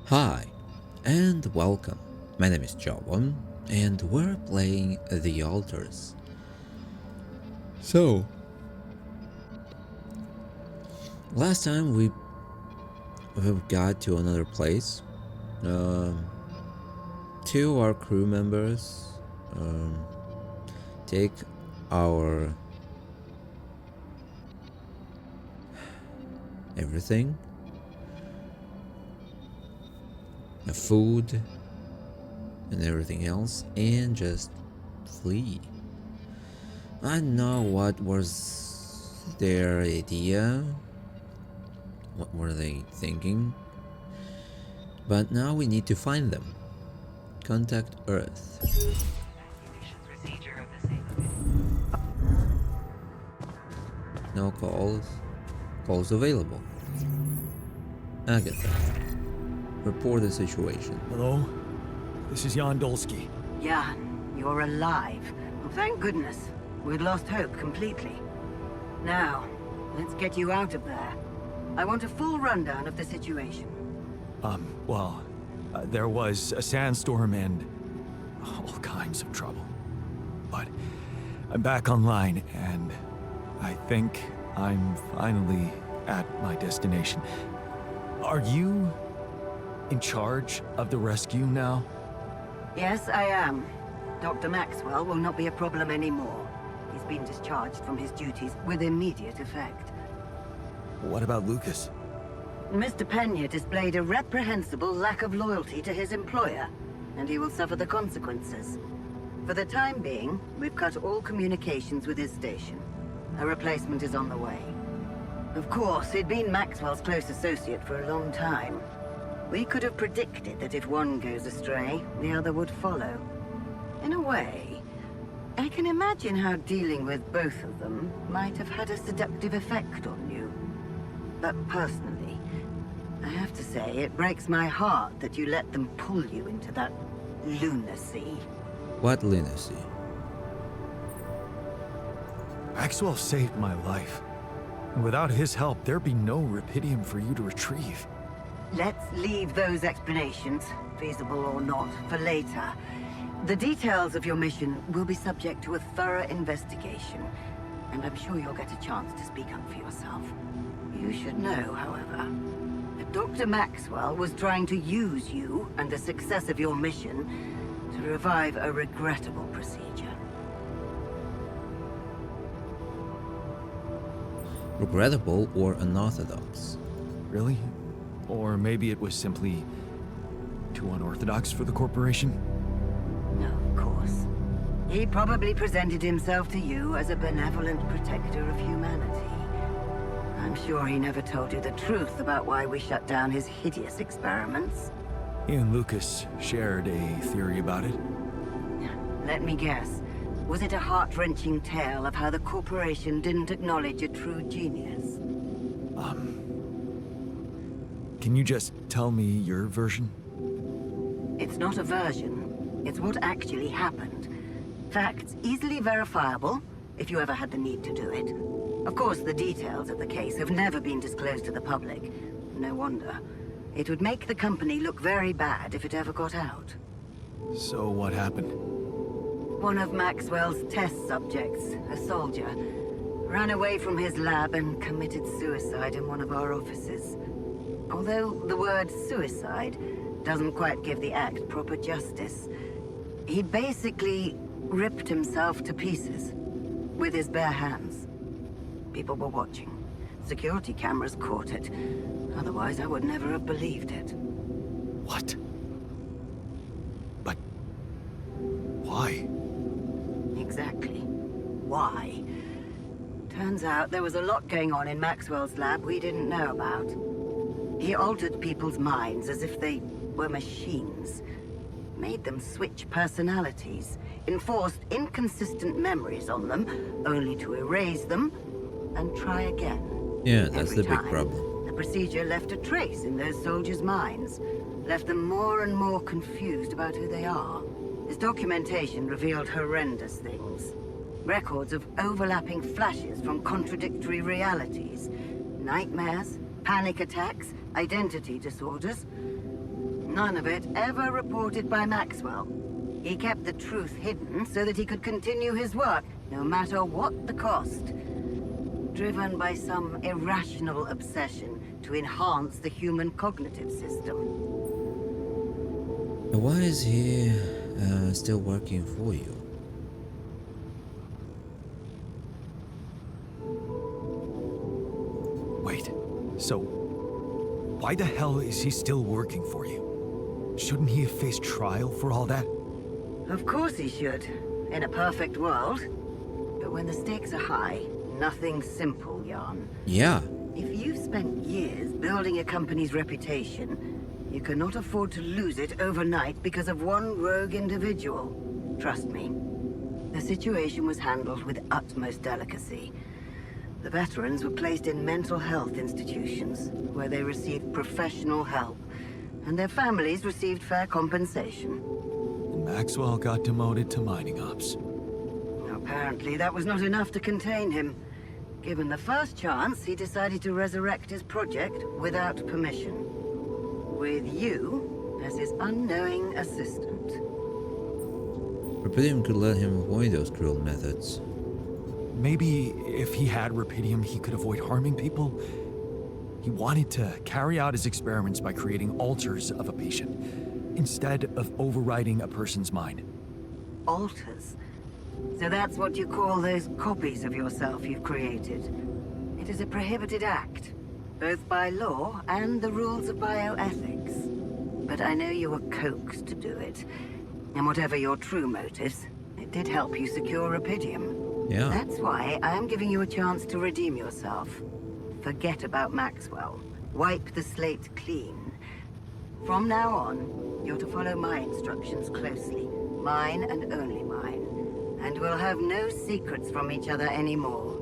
Hi, and welcome. My name is Jawon, and we're playing The Altars. So, last time we got to another place. Um, Two of our crew members um, take our everything, the food, and everything else, and just flee. I don't know what was their idea, what were they thinking, but now we need to find them. Contact Earth. No calls. Calls available. Agatha. Report the situation. Hello? This is Jan Dolsky. Jan, you're alive. Well, thank goodness. We'd lost hope completely. Now, let's get you out of there. I want a full rundown of the situation. There was a sandstorm and all kinds of trouble. But I'm back online, and I think I'm finally at my destination. Are you in charge of the rescue now? Yes, I am. Dr. Maxwell will not be a problem anymore. He's been discharged from his duties with immediate effect. What about Lucas? Mr. Pena displayed a reprehensible lack of loyalty to his employer, and he will suffer the consequences. For the time being, we've cut all communications with his station. A replacement is on the way. Of course, he'd been Maxwell's close associate for a long time. We could have predicted that if one goes astray, the other would follow. In a way, I can imagine how dealing with both of them might have had a seductive effect on you. But personally, I have to say it breaks my heart that you let them pull you into that lunacy. What lunacy? Maxwell saved my life. And without his help, there'd be no Rapidium for you to retrieve. Let's leave those explanations, feasible or not, for later. The details of your mission will be subject to a thorough investigation, and I'm sure you'll get a chance to speak up for yourself. You should know, however, that Dr. Maxwell was trying to use you and the success of your mission to revive a regrettable procedure. Regrettable or unorthodox? Really? Or maybe it was simply too unorthodox for the corporation? No, of course. He probably presented himself to you as a benevolent protector of humanity. I'm sure he never told you the truth about why we shut down his hideous experiments. He and Lucas shared a theory about it. Let me guess. Was it a heart-wrenching tale of how the corporation didn't acknowledge a true genius? Can you just tell me your version? It's not a version. It's what actually happened. Facts easily verifiable, if you ever had the need to do it. Of course, the details of the case have never been disclosed to the public. No wonder. It would make the company look very bad if it ever got out. So what happened? One of Maxwell's test subjects, a soldier, ran away from his lab and committed suicide in one of our offices. Although the word suicide doesn't quite give the act proper justice, he basically ripped himself to pieces with his bare hands. People were watching. Security cameras caught it. Otherwise, I would never have believed it. What? But why? Exactly. Why? Turns out there was a lot going on in Maxwell's lab we didn't know about. He altered people's minds as if they were machines. Made them switch personalities. Enforced inconsistent memories on them, only to erase them and try again. Yeah, that's Every the big time, problem. The procedure left a trace in those soldiers' minds. Left them more and more confused about who they are. His documentation revealed horrendous things. Records of overlapping flashes from contradictory realities. Nightmares, panic attacks, identity disorders. None of it ever reported by Maxwell. He kept the truth hidden so that he could continue his work, no matter what the cost. Driven by some irrational obsession to enhance the human cognitive system. Why is he still working for you? Wait, so why the hell is he still working for you? Shouldn't he have faced trial for all that? Of course he should, in a perfect world. But when the stakes are high, nothing's simple, Jan. Yeah. If you've spent years building a company's reputation, you cannot afford to lose it overnight because of one rogue individual. Trust me. The situation was handled with utmost delicacy. The veterans were placed in mental health institutions, where they received professional help, and their families received fair compensation. And Maxwell got demoted to mining ops. Apparently, that was not enough to contain him. Given the first chance, he decided to resurrect his project without permission. With you as his unknowing assistant. Rupidium could let him avoid those cruel methods. Maybe if he had Rupidium, he could avoid harming people. He wanted to carry out his experiments by creating alters of a patient, instead of overriding a person's mind. Alters? So that's what you call those copies of yourself you've created. It is a prohibited act, both by law and the rules of bioethics. But I know you were coaxed to do it. And whatever your true motives, it did help you secure Rupidium. Yeah. That's why I am giving you a chance to redeem yourself. Forget about Maxwell. Wipe the slate clean. From now on, you're to follow my instructions closely. Mine and only mine. And we'll have no secrets from each other anymore.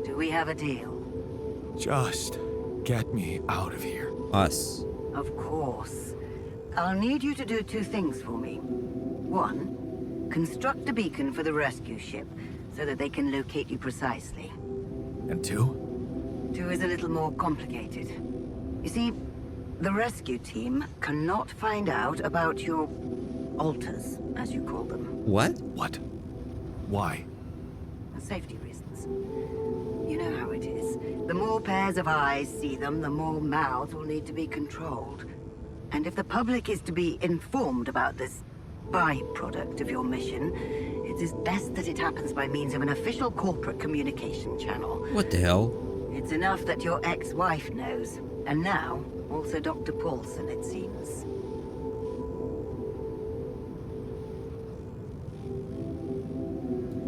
Do we have a deal? Just get me out of here. Us. Of course. I'll need you to do two things for me. One, construct a beacon for the rescue ship, so that they can locate you precisely. And two? Two is a little more complicated. You see, the rescue team cannot find out about your alters, as you call them. What? What? Why? For safety reasons. You know how it is. The more pairs of eyes see them, the more mouths will need to be controlled. And if the public is to be informed about this byproduct of your mission, it is best that it happens by means of an official corporate communication channel. What the hell? It's enough that your ex-wife knows. And now, also Dr. Paulson, it seems.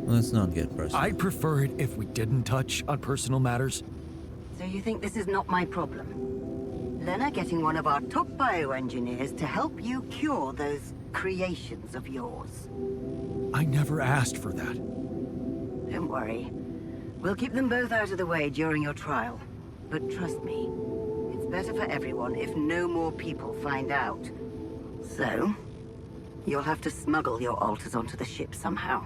Let's not get personal. I'd prefer it if we didn't touch on personal matters. So you think this is not my problem? Lena getting one of our top bioengineers to help you cure those creations of yours. I never asked for that. Don't worry. We'll keep them both out of the way during your trial. But trust me, it's better for everyone if no more people find out. So, you'll have to smuggle your alters onto the ship somehow.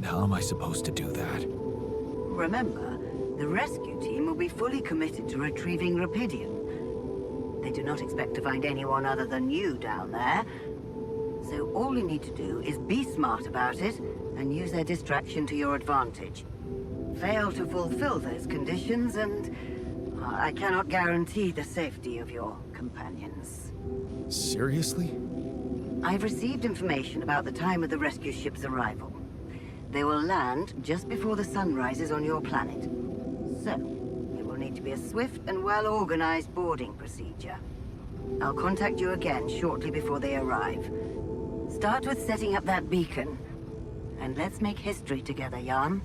How am I supposed to do that? Remember, the rescue team will be fully committed to retrieving Rupidium. They do not expect to find anyone other than you down there. So all you need to do is be smart about it and use their distraction to your advantage. Fail to fulfill those conditions and I cannot guarantee the safety of your companions. Seriously? I've received information about the time of the rescue ship's arrival. They will land just before the sun rises on your planet. So, it will need to be a swift and well-organized boarding procedure. I'll contact you again shortly before they arrive. Start with setting up that beacon. And let's make history together, Jan.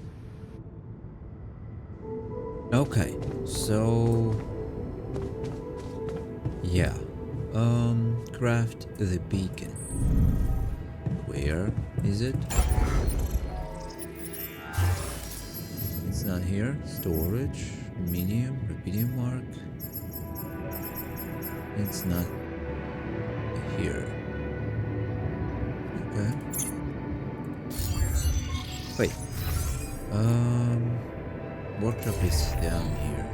Okay, so... yeah. Craft the beacon. Where is it? It's not here. Storage, medium, Rupidium mark. It's not here. Okay. Wait. Workshop is down here.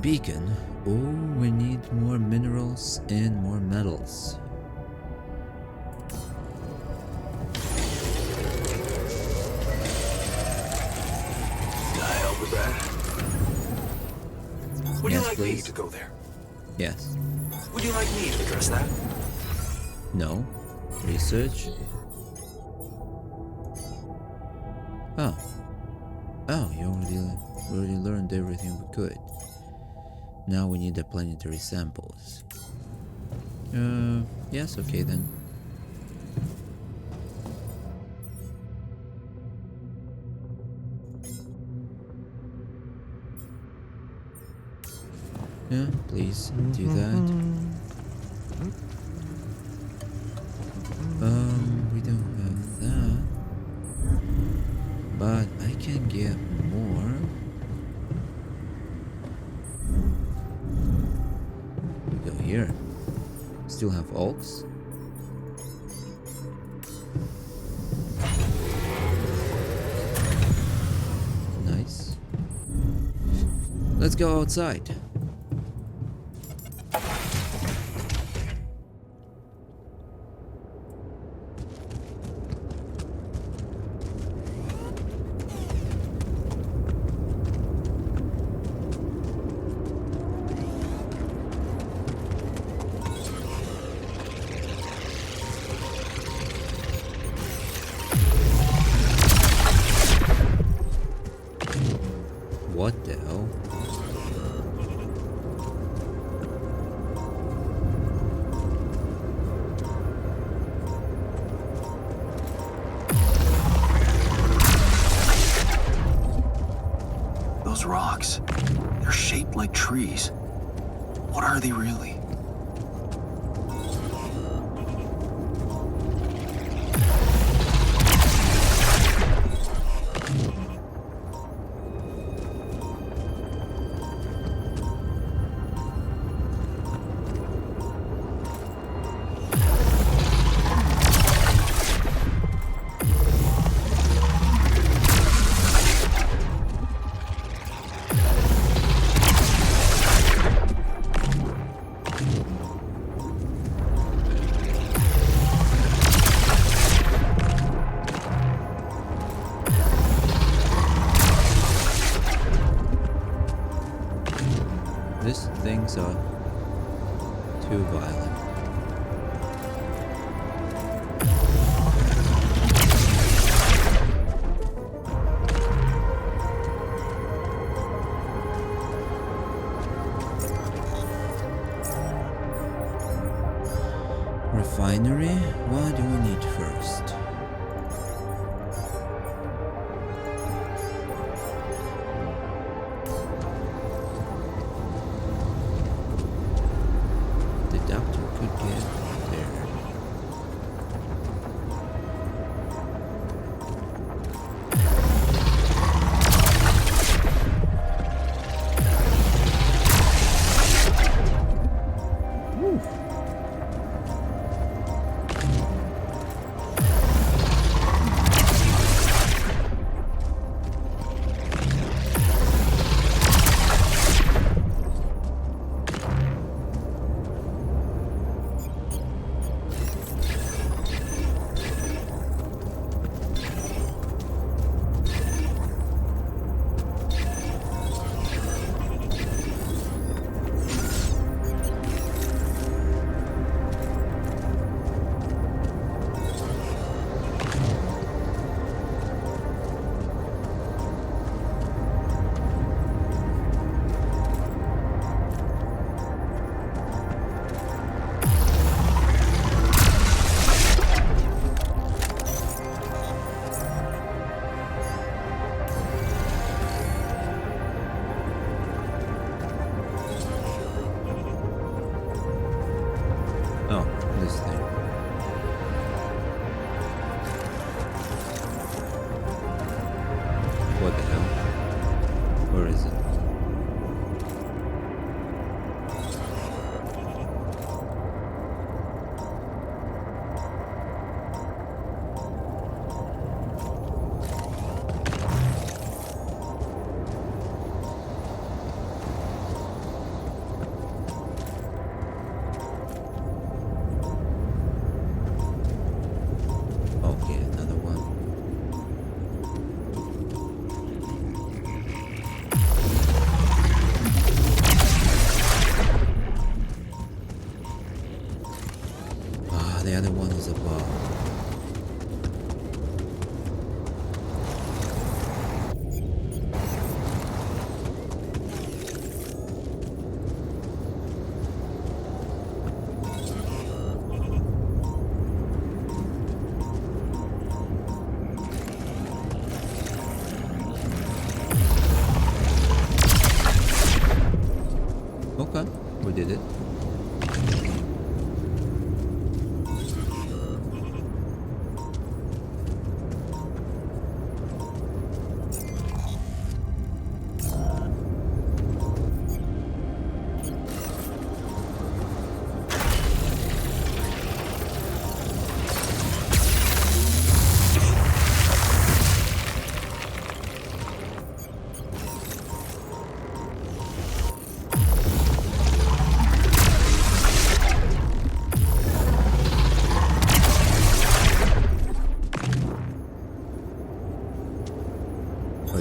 Beacon. Oh, we need more minerals and more metals. Can I help with that? Would Yes, you like me please. to go there? Yes. Would you like me to address that? No. Research. Oh. Oh, you already learned everything we could. Now we need the planetary samples. Yes, okay then. Yeah, please do that. We don't have that. But I can get more. We go here. Still have oaks. Nice. Let's go outside. What the hell? Those rocks, they're shaped like trees. What are they really? These things are too violent. Refinery? What do we need first? The doctor could get there. Woo.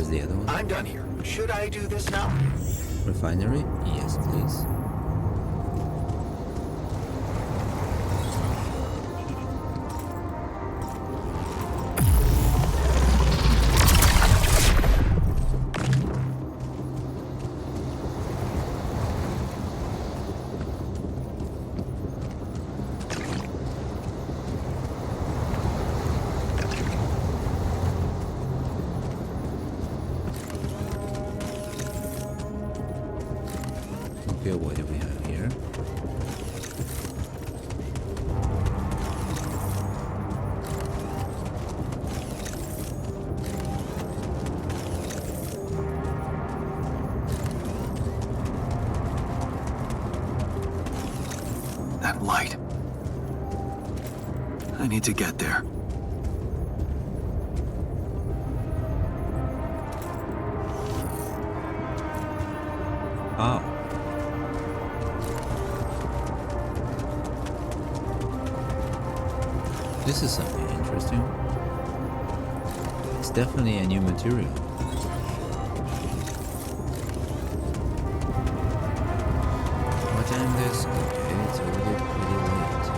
is the other one? I'm done here. Should I do this now? Refinery? Yes, please. Okay, what do we have here? That light. I need to get there. Oh. This is something interesting. It's definitely a new material. What time this? Okay, it's already pretty late.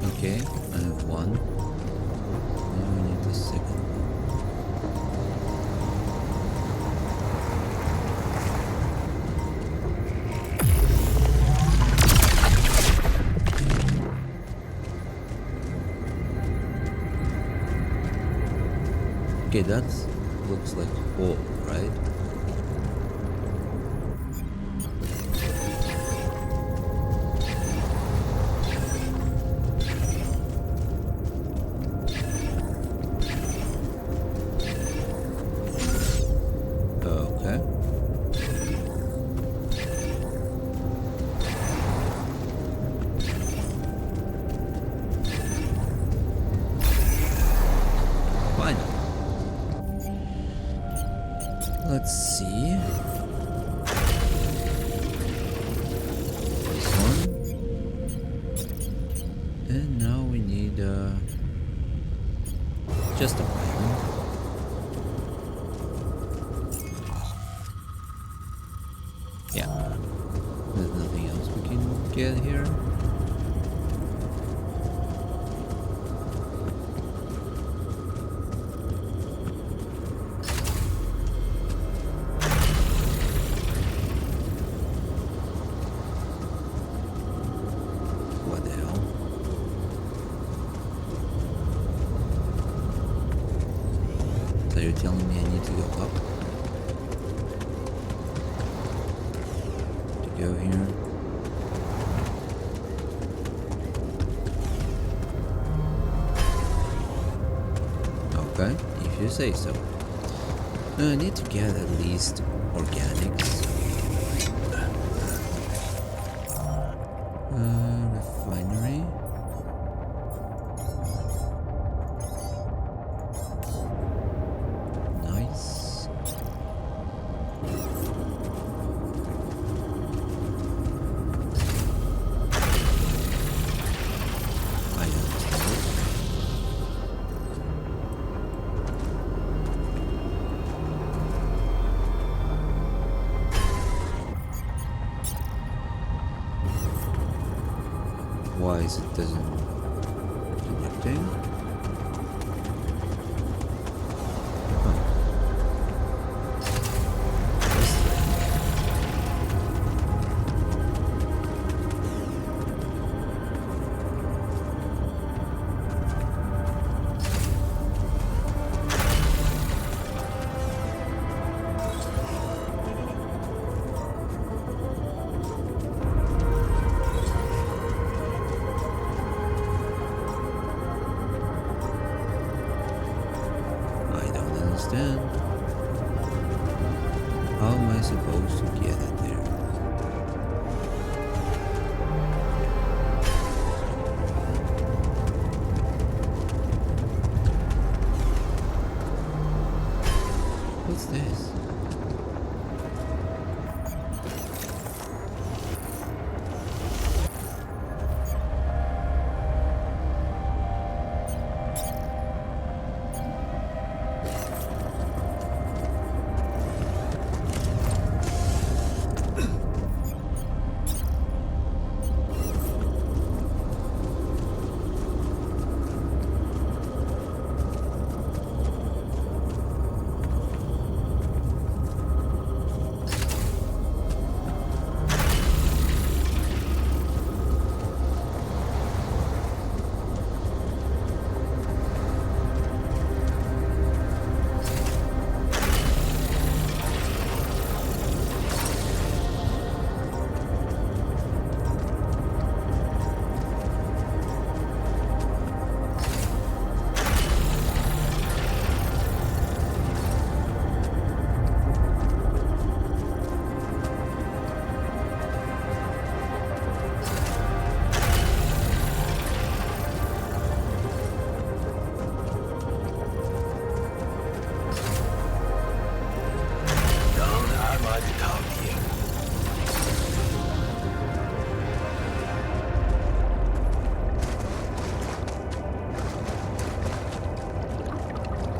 Okay, I have one. Now we need the second. Okay, that looks like a hole, right? Okay. Fine. Let's see. This one. And now we need just a moment. Yeah. There's nothing else we can get here. What the hell? So you're telling me I need to go up? Go here. Okay, if you say so. I need to get at least organics. Refinery. Nice. I understand. Why is it doesn't connecting? Huh. This thing. I don't understand. How am I supposed to get it there? What's this?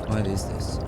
What is this?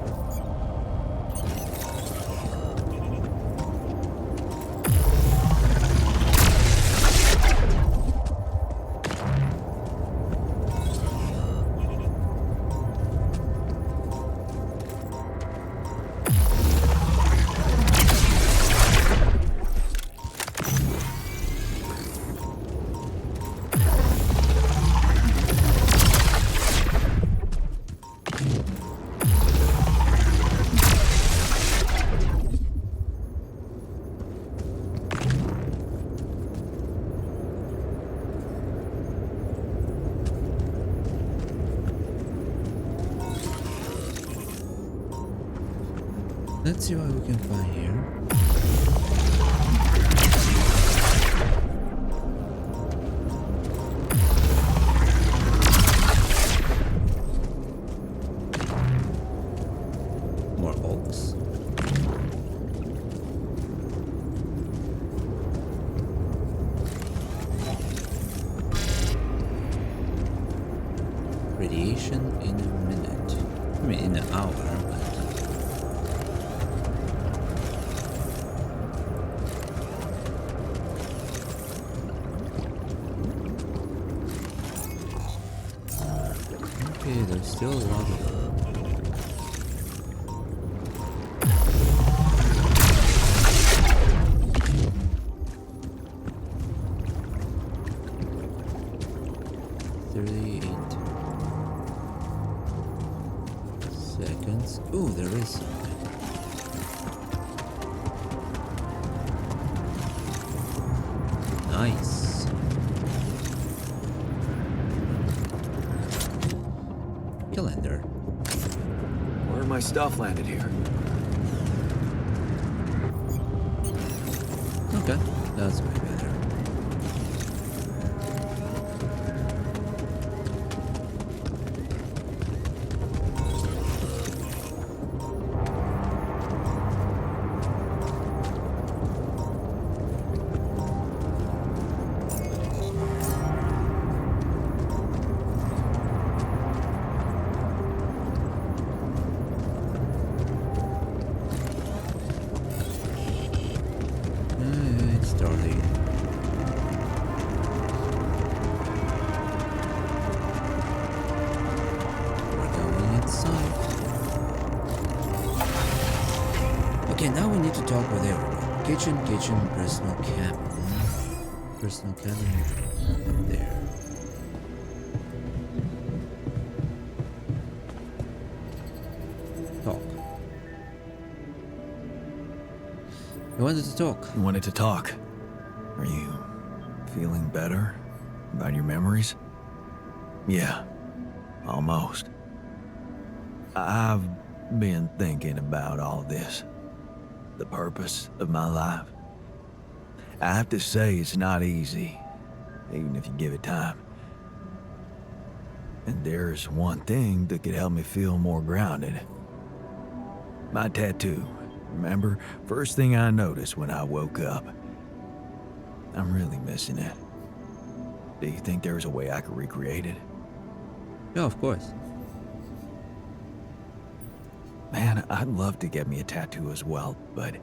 Let's see what we can find here. More oaks. Radiation in a minute. I mean, in an hour. Okay, there's still a lot of them. Seconds. Oh, there is something. Nice. Calendar. Where my stuff landed here? Okay, that's way better. It's starting. We're going inside. Okay, now we need to talk with everyone. Kitchen, personal cabin. Personal cabin. There. Talk. I wanted to talk. You wanted to talk. Are you feeling better about your memories? Yeah, almost. I've been thinking about all this. the purpose of my life. I have to say it's not easy, even if you give it time. And there's one thing that could help me feel more grounded. My tattoo. Remember? First thing I noticed when I woke up. I'm really missing it. Do you think there's a way I could recreate it? Yeah, of course. Man, I'd love to get me a tattoo as well, but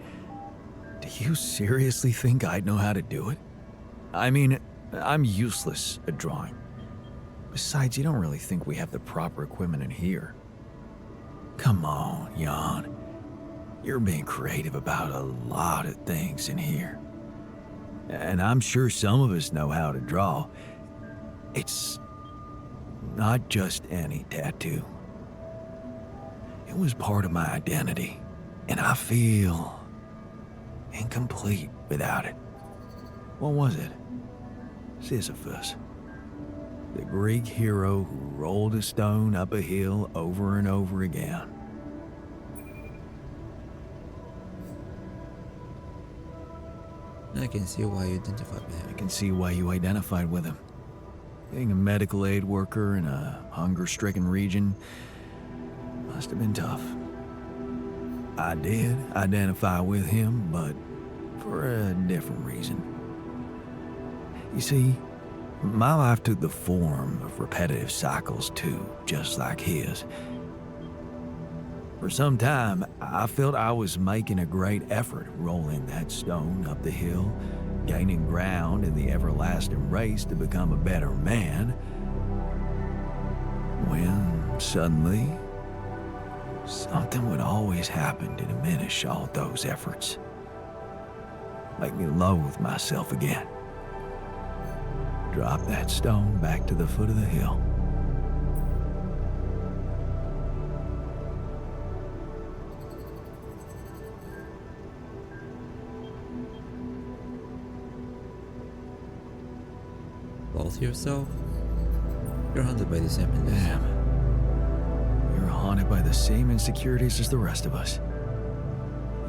do you seriously think I'd know how to do it? I mean, I'm useless at drawing. Besides, you don't really think we have the proper equipment in here. Come on, Jan. You're being creative about a lot of things in here. And I'm sure some of us know how to draw. It's not just any tattoo. It was part of my identity, and I feel incomplete without it. What was it? Sisyphus. The Greek hero who rolled a stone up a hill over and over again. I can see why you identified with I him. can see why you identified with him. Being a medical aid worker in a hunger-stricken region must have been tough. I did identify with him, but for a different reason. You see, my life took the form of repetitive cycles too, just like his. For some time, I felt I was making a great effort rolling that stone up the hill, gaining ground in the everlasting race to become a better man, when suddenly, something would always happen to diminish all those efforts. Make me loathe myself again. Drop that stone back to the foot of the hill. Both yourself? You're haunted by the same illness. Damn. You're haunted by the same insecurities as the rest of us.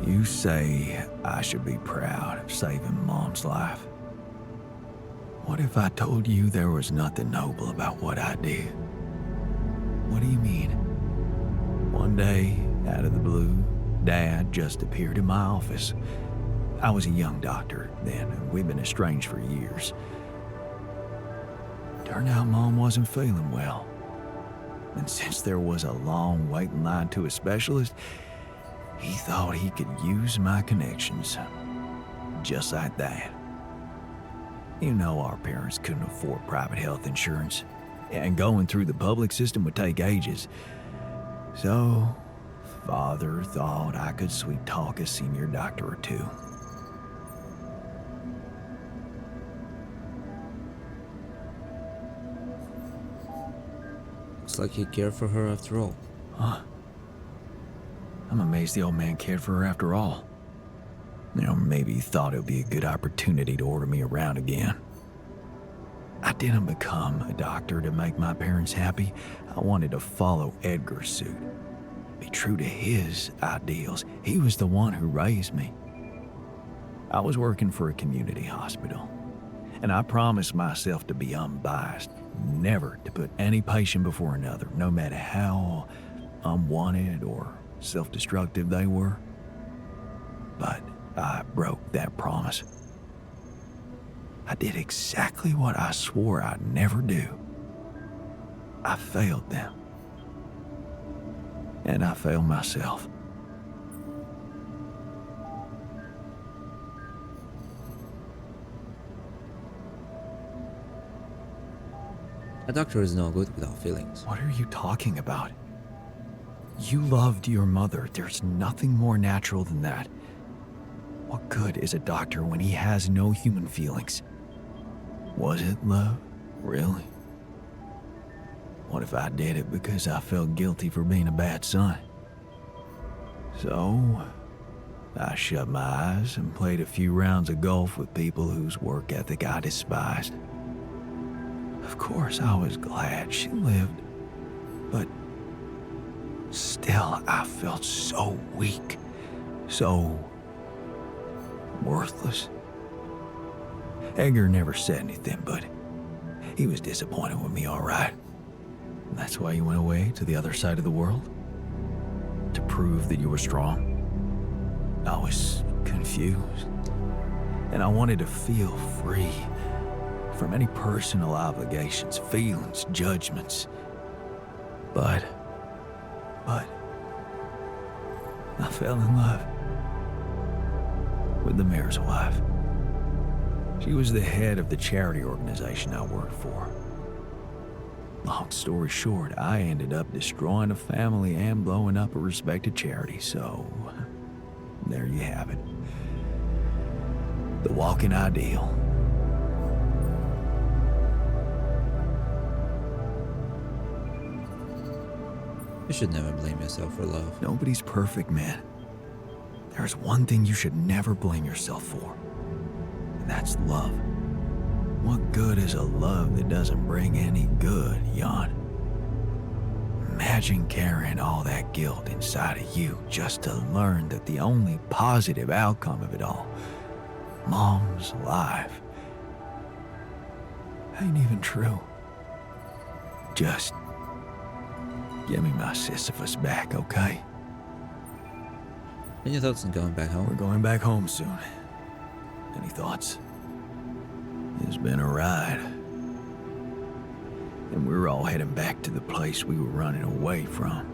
You say I should be proud of saving Mom's life. What if I told you there was nothing noble about what I did? What do you mean? One day, out of the blue, Dad just appeared in my office. I was a young doctor then, and we'd been estranged for years. Turned out Mom wasn't feeling well. And since there was a long waiting line to a specialist, he thought he could use my connections. Just like that. You know our parents couldn't afford private health insurance, and going through the public system would take ages. So, Father thought I could sweet talk a senior doctor or two. Looks like he cared for her after all. Huh. I'm amazed the old man cared for her after all. You know, maybe he thought it would be a good opportunity to order me around again. I didn't become a doctor to make my parents happy. I wanted to follow Edgar's suit. Be true to his ideals. He was the one who raised me. I was working for a community hospital, and I promised myself to be unbiased, never to put any patient before another, no matter how unwanted or self-destructive they were. But I broke that promise. I did exactly what I swore I'd never do. I failed them. And I failed myself. A doctor is no good without feelings. What are you talking about? You loved your mother. There's nothing more natural than that. What good is a doctor when he has no human feelings? Was it love? Really? What if I did it because I felt guilty for being a bad son? So, I shut my eyes and played a few rounds of golf with people whose work ethic I despised. Of course, I was glad she lived, but still, I felt so weak, so worthless. Edgar never said anything, but he was disappointed with me, all right. That's why you went away to the other side of the world? To prove that you were strong? I was confused, and I wanted to feel free from any personal obligations, feelings, judgments. But I fell in love with the mayor's wife. She was the head of the charity organization I worked for. Long story short, I ended up destroying a family and blowing up a respected charity, so there you have it. The walking ideal. You should never blame yourself for love. Nobody's perfect, man. There's one thing you should never blame yourself for, and that's love. What good is a love that doesn't bring any good, Jan? Imagine carrying all that guilt inside of you just to learn that the only positive outcome of it all, Mom's life, ain't even true. Just give me my Sisyphus back, okay? Any thoughts on going back We're home? going back home soon. Any thoughts? It's been a ride. And we're all heading back to the place we were running away from.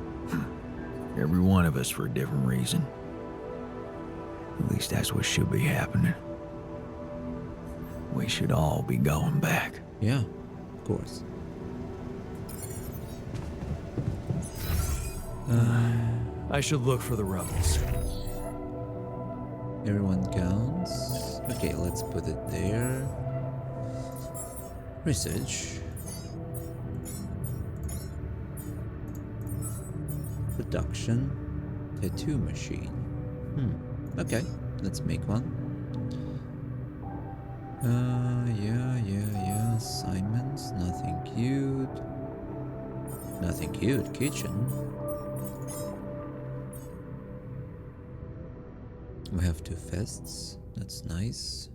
Every one of us for a different reason. At least that's what should be happening. We should all be going back. Yeah, of course. I should look for the rebels. Everyone counts. Okay, let's put it there. Research. Production. Tattoo machine. Okay, let's make one. Yeah. Assignments. Nothing cute. Nothing cute. Kitchen. We have 2 vests. That's nice.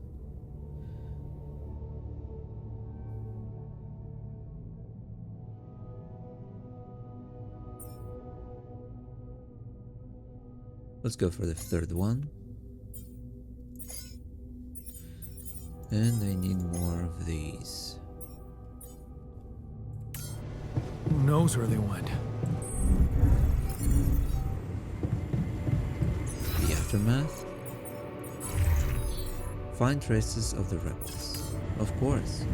Let's go for the 3rd one. And I need more of these. Who knows where they went? The aftermath. Find traces of the rebels. Of course.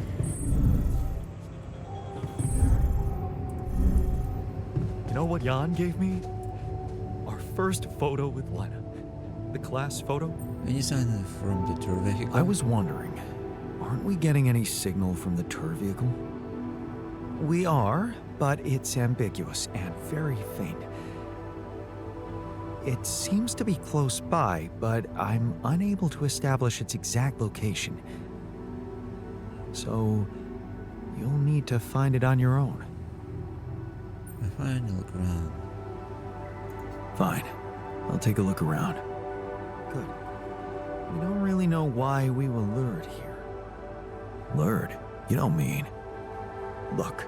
You know what Jan gave me? Our first photo with Lena. The class photo. And you signed it from the tour vehicle? I was wondering, aren't we getting any signal from the tour vehicle? We are, but it's ambiguous and very faint. It seems to be close by, but I'm unable to establish its exact location. So, you'll need to find it on your own. I find a look around. Fine. I'll take a look around. Good. We don't really know why we were lured here. Lured? You don't mean... Look.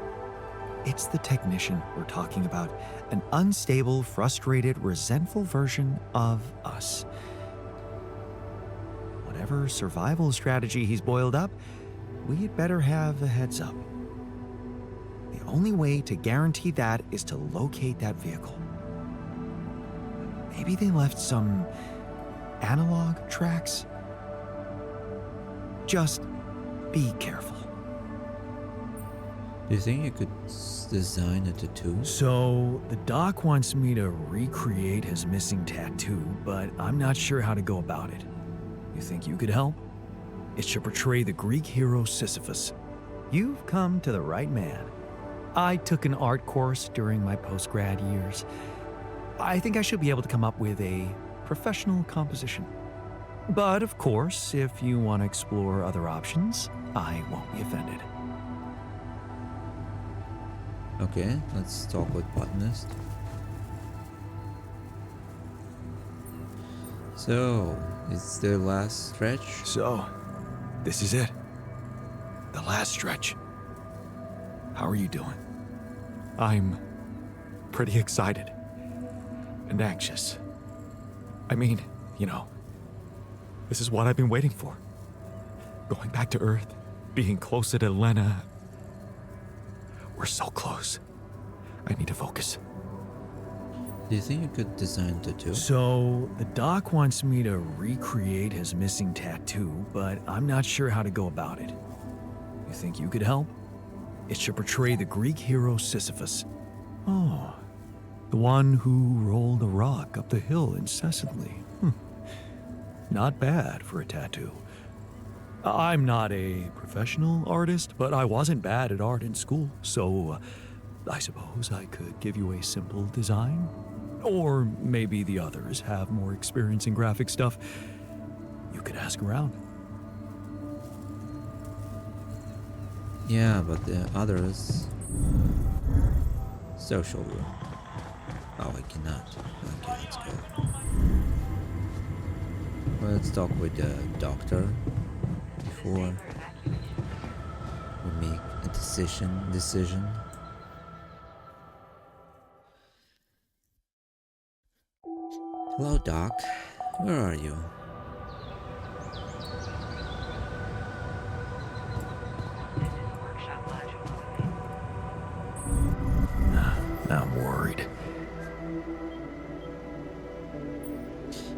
It's the technician we're talking about. An unstable, frustrated, resentful version of us. Whatever survival strategy he's boiled up, we'd better have a heads up. The only way to guarantee that is to locate that vehicle. Maybe they left some analog tracks? Just be careful. Do you think you could design a tattoo? So, the doc wants me to recreate his missing tattoo, but I'm not sure how to go about it. You think you could help? It should portray the Greek hero Sisyphus. You've come to the right man. I took an art course during my post-grad years. I think I should be able to come up with a professional composition. But of course, if you want to explore other options, I won't be offended. Okay, let's talk with botanist. So, It's the last stretch. So, this is it. The last stretch. How are you doing? I'm pretty excited and anxious. I mean, this is what I've been waiting for. Going back to Earth, being closer to Lena. We're so close. I need to focus. Do you think you could design a tattoo? So, the doc wants me to recreate his missing tattoo, but I'm not sure how to go about it. You think you could help? It should portray the Greek hero Sisyphus. Oh, the one who rolled the rock up the hill incessantly. Not bad for a tattoo. I'm not a professional artist, but I wasn't bad at art in school, so I suppose I could give you a simple design. Or maybe the others have more experience in graphic stuff. You could ask around. Yeah, but the others. Social room. Oh, I cannot. Okay, let's go. Well, let's talk with the doctor before we make a decision. Hello, Doc. Where are you? I'm worried.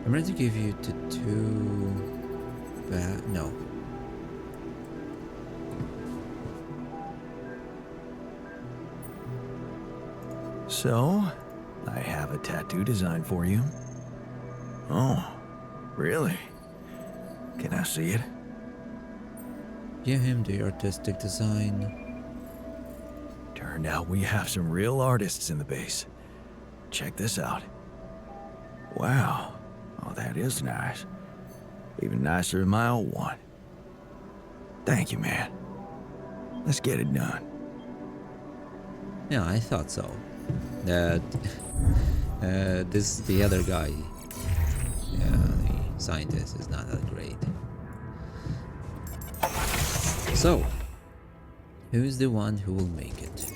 I'm ready to give you tattoo back. No. So, I have a tattoo design for you. Oh, really? Can I see it? Give him the artistic design. Turned out we have some real artists in the base. Check this out. Wow. Oh, that is nice. Even nicer than my old one. Thank you, man. Let's get it done. Yeah, I thought so. That the other guy, the scientist, is not that great. So, who's the one who will make it?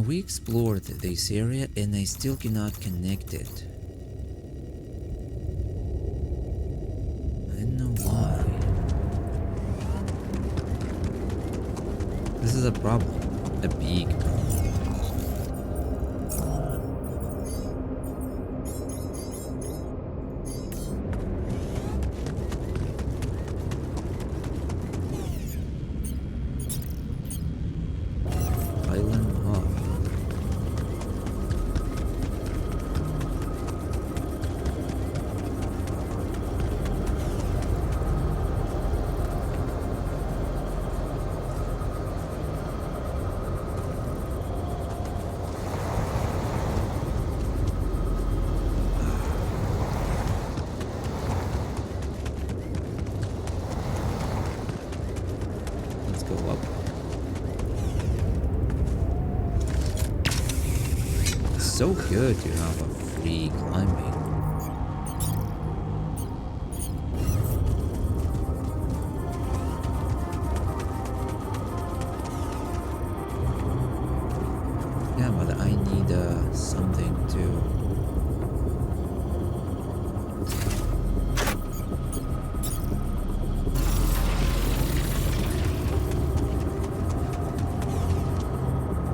We explored this area and I still cannot connect it. I don't know why. This is a problem. A big problem. Island Hub. Let's go up. It's so good to have a free climbing. Yeah, but I need something to.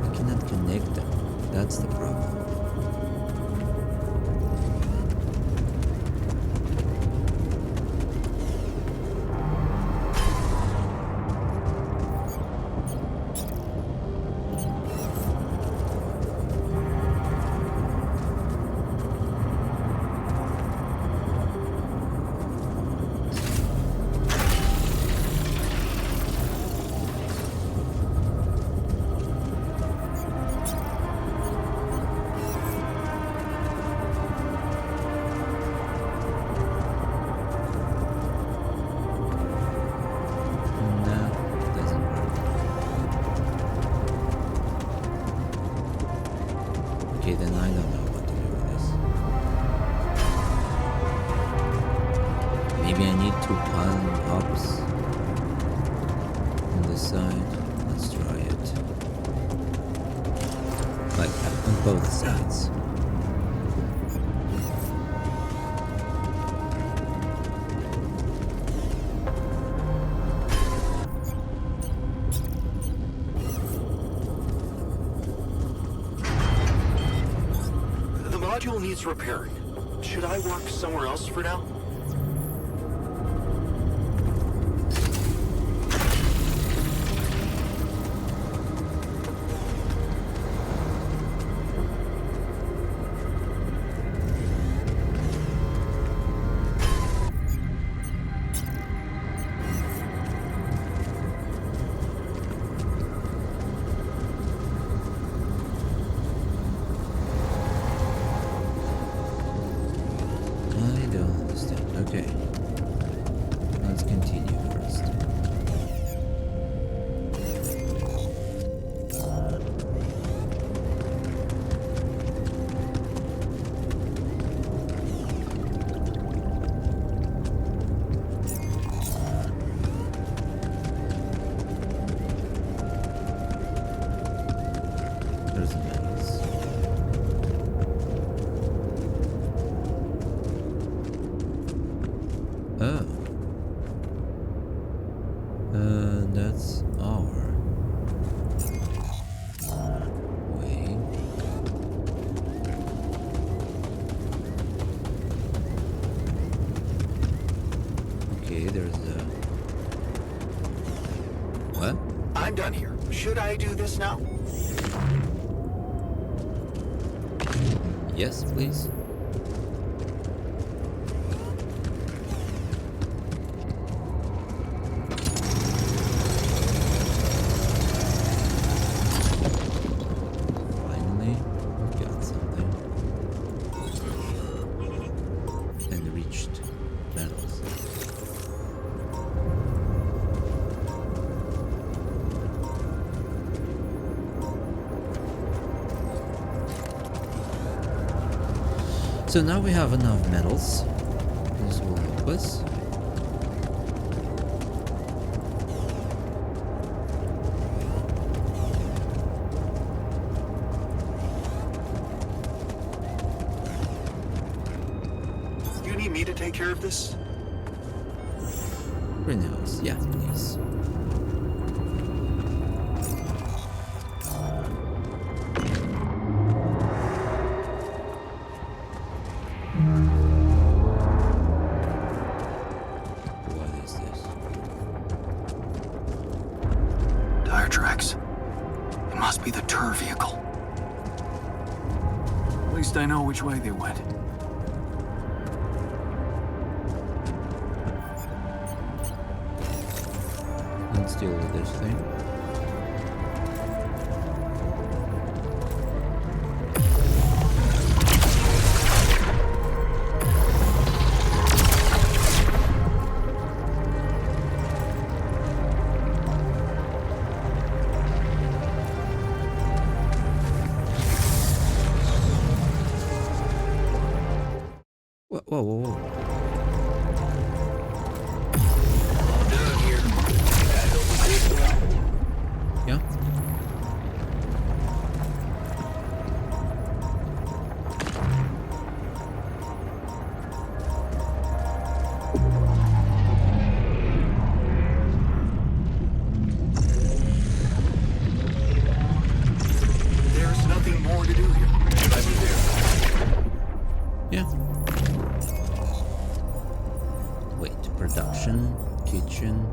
I cannot connect them. That's the problem. two piling ups on this side. Let's try it. Like on both sides. The module needs repairing. Should I work somewhere else for now? I don't understand. Okay. Let's continue first. There's a mouse. Oh. That's our way. Okay, there's a... What? I'm done here. Should I do this now? Yes, please. Finally, we got something. And reached metals. So now we have enough metals. This will help us. You need me to take care of this? Greenhouse, yeah, please. What is this? Tire tracks. It must be the tour vehicle. At least I know which way they went. Let's deal with this thing. Whoa, whoa, whoa, whoa. I'm done here. That don't look good. Yeah? There's nothing more to do here. I was there. Yeah. Wait, production, kitchen.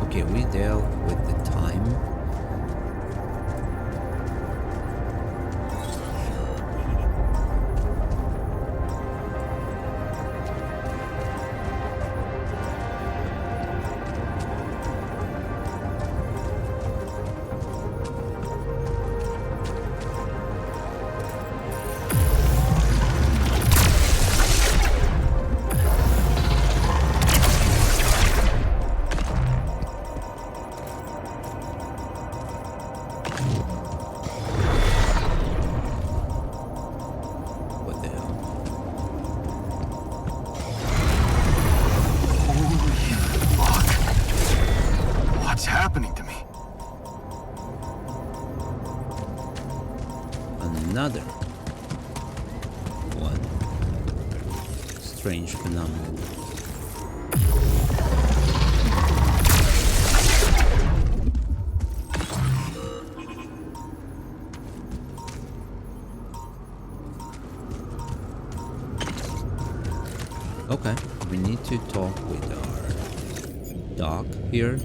Okay, we dealt with the time. happening to me? Another one. Strange phenomenon. Okay, we need to talk with our doc here.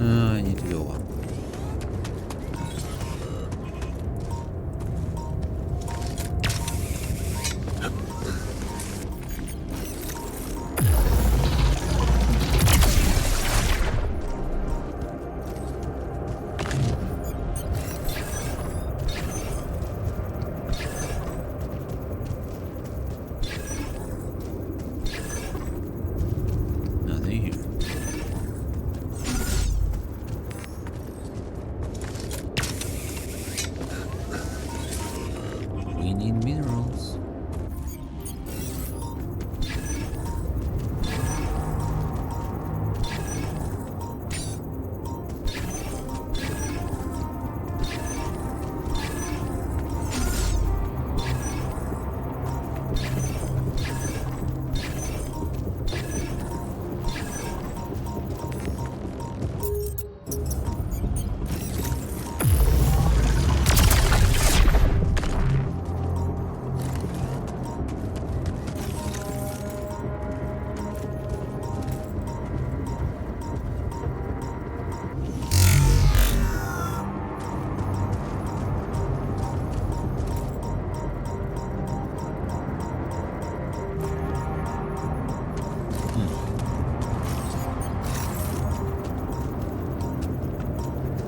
I need to go up. Nothing here. We need minerals.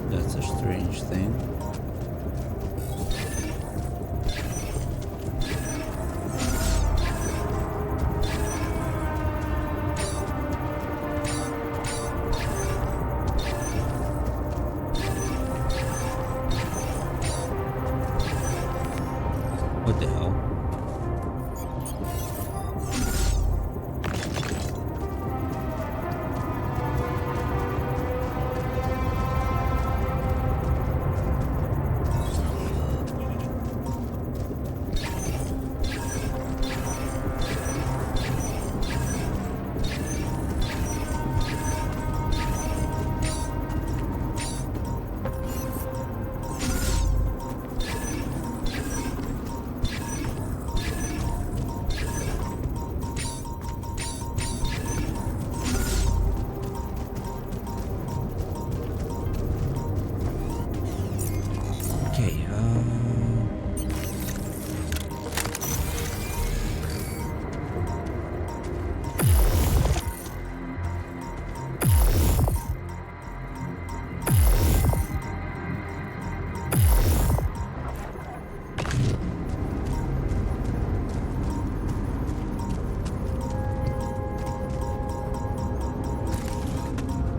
That's a strange thing. What the hell? Okay,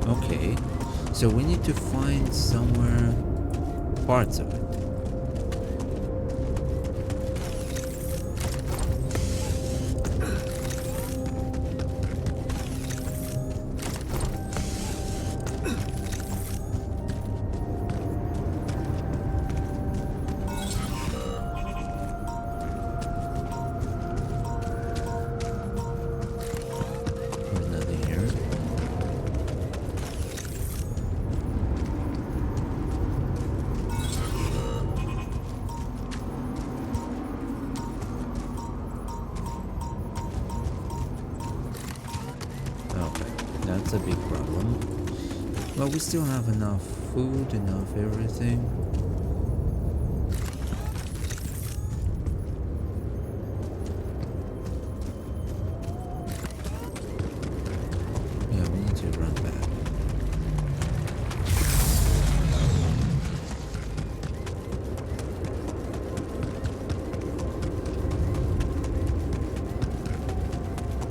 okay, so we need to find somewhere parts of it. There's nothing here. Okay, that's a big problem. But we still have enough food, enough everything. Yeah, we need to run back.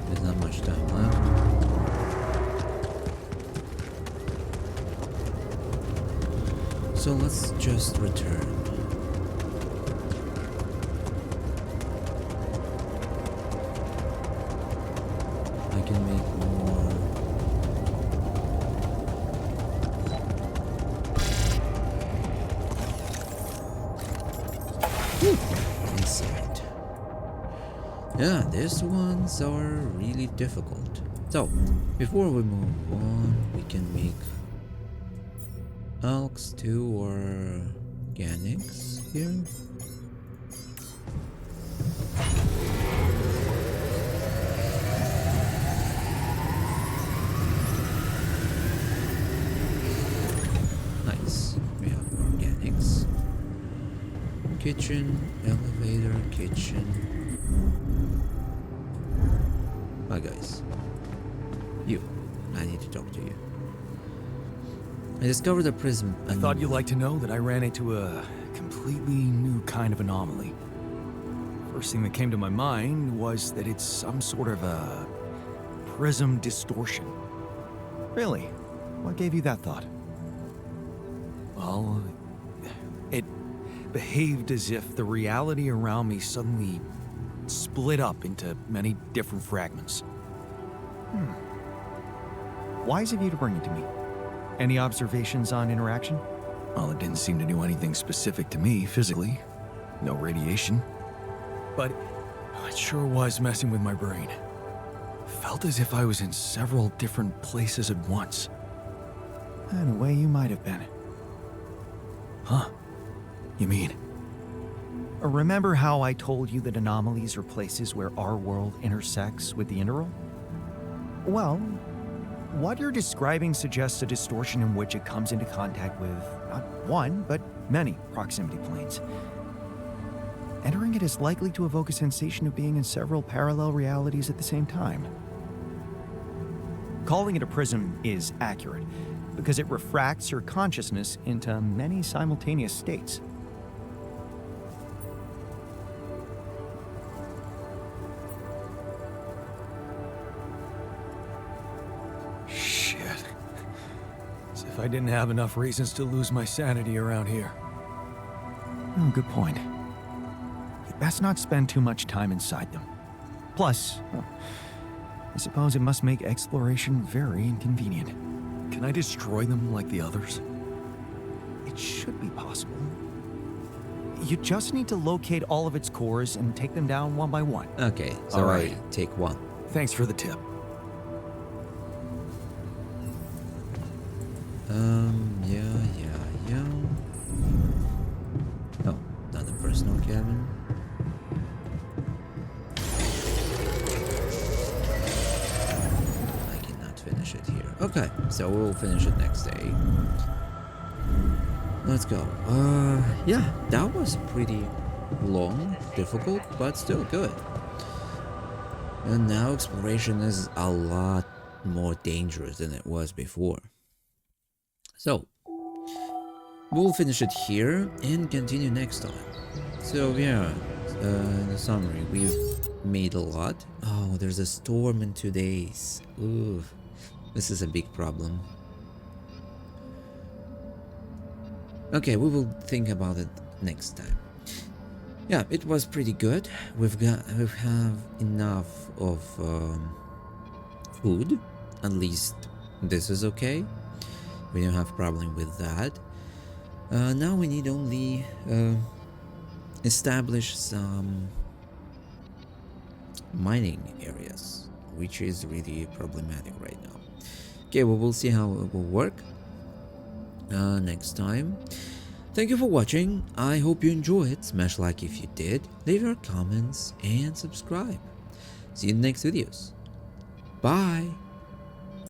There's not much time left. So let's just return. I can make more. Inside. Yeah, these ones are really difficult. So, before we move on, we can make Alks 2 or Organics here. Nice. We have Organics. Kitchen, elevator, kitchen. Hi guys. You. I need to talk to you. I discovered a prism. I thought you'd like to know that I ran into a completely new kind of anomaly. First thing that came to my mind was that it's some sort of a prism distortion. Really? What gave you that thought? Well, it behaved as if the reality around me suddenly split up into many different fragments. Wise of you to bring it to me. Any observations on interaction? Well, it didn't seem to do anything specific to me physically. No radiation. But it sure was messing with my brain. Felt as if I was in several different places at once. In a way, you might have been. Huh? You mean? Remember how I told you that anomalies are places where our world intersects with the interworld? Well, what you're describing suggests a distortion in which it comes into contact with not one, but many proximity planes. Entering it is likely to evoke a sensation of being in several parallel realities at the same time. Calling it a prism is accurate, because it refracts your consciousness into many simultaneous states. Shit. As if I didn't have enough reasons to lose my sanity around here. Oh, good point. You'd best not spend too much time inside them. Plus, well, I suppose it must make exploration very inconvenient. Can I destroy them like the others? It should be possible. You just need to locate all of its cores and take them down one by one. Okay, so All right. I take one. Thanks for the tip. Yeah. Oh, not the personal cabin. I cannot finish it here. Okay, so we'll finish it next day. Let's go. Yeah, that was pretty long, difficult, but still good. And now exploration is a lot more dangerous than it was before. So, we'll finish it here and continue next time. So yeah, in the summary, we've made a lot. Oh, there's a storm in 2 days. Ooh, this is a big problem. Okay, we will think about it next time. Yeah, it was pretty good. We have enough of food. At least this is okay. We don't have problem with that. Now we need only establish some mining areas, which is really problematic right now. Okay, well, we'll see how it will work next time. Thank you for watching. I hope you enjoyed. Smash like if you did, leave your comments and subscribe. See you in the next videos. Bye.